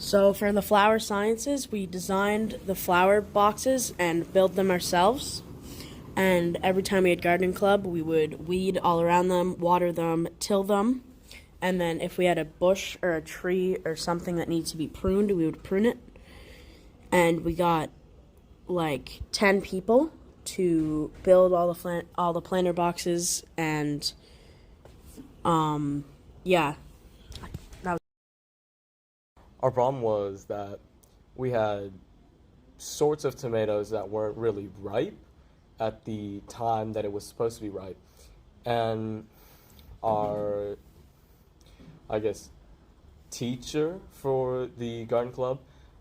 So for the flower sciences, we designed the flower boxes and built them ourselves. And every time we had gardening club, we would weed all around them, water them, till them. And then if we had a bush or a tree or something that needs to be pruned, we would prune it. And we got like 10 people to build all the planter boxes, and yeah, that was. Our problem was that we had sorts of tomatoes that weren't really ripe at the time that it was supposed to be ripe. And our, I guess, teacher for the garden club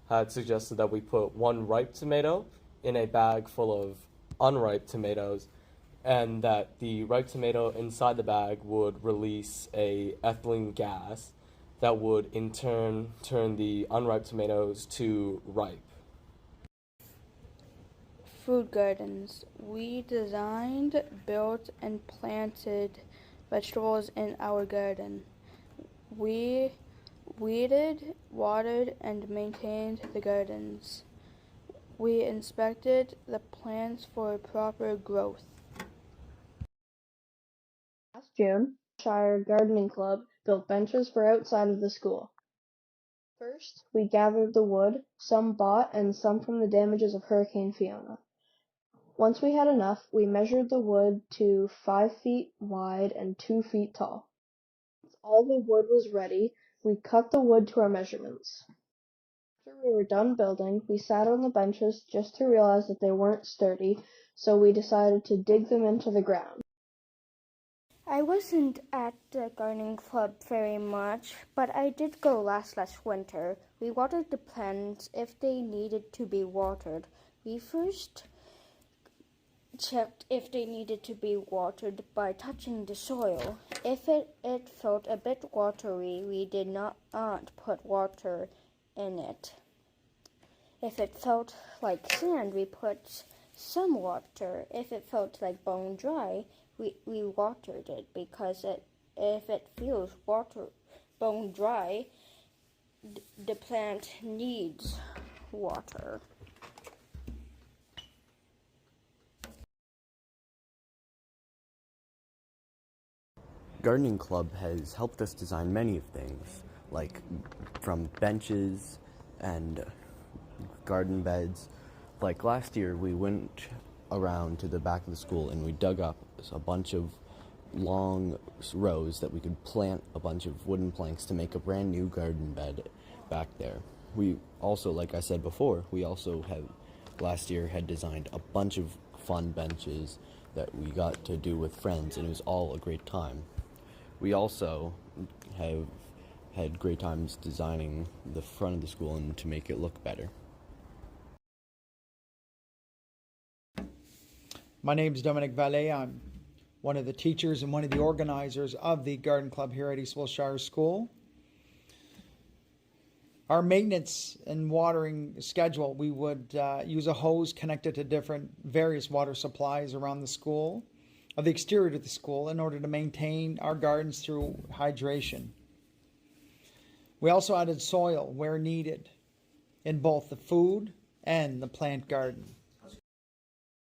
had suggested that we put one ripe tomato in a bag full of unripe tomatoes, and that the ripe tomato inside the bag would release a ethylene gas that would in turn turn the unripe tomatoes to ripe. Food gardens. We designed, built, and planted vegetables in our garden. We weeded, watered, and maintained the gardens. We inspected the plants for proper growth. Last June, Wiltshire Gardening Club built benches for outside of the school. First, we gathered the wood, some bought and some from the damages of Hurricane Fiona. Once we had enough, we measured the wood to 5 feet wide and 2 feet tall. Once all the wood was ready, we cut the wood to our measurements. After we were done building, we sat on the benches just to realize that they weren't sturdy, so we decided to dig them into the ground. I wasn't at the gardening club very much, but I did go last winter. We watered the plants if they needed to be watered. We first checked if they needed to be watered by touching the soil. If it felt a bit watery, we did not put water in it. If it felt like sand, we put some water. If it felt like bone dry, we watered it, because if it feels bone dry, the plant needs water. Gardening Club has helped us design many of things, like from benches and garden beds. Like last year, we went around to the back of the school and we dug up a bunch of long rows that we could plant a bunch of wooden planks to make a brand new garden bed back there. We also, like I said before, last year had designed a bunch of fun benches that we got to do with friends, and it was all a great time. We also have had great times designing the front of the school and to make it look better. My name is Dominic Vallée. I'm one of the teachers and one of the organizers of the Garden Club here at East Wiltshire School. Our maintenance and watering schedule, we would use a hose connected to various water supplies around the school, of the exterior to the school, in order to maintain our gardens through hydration. We also added soil where needed in both the food and the plant garden.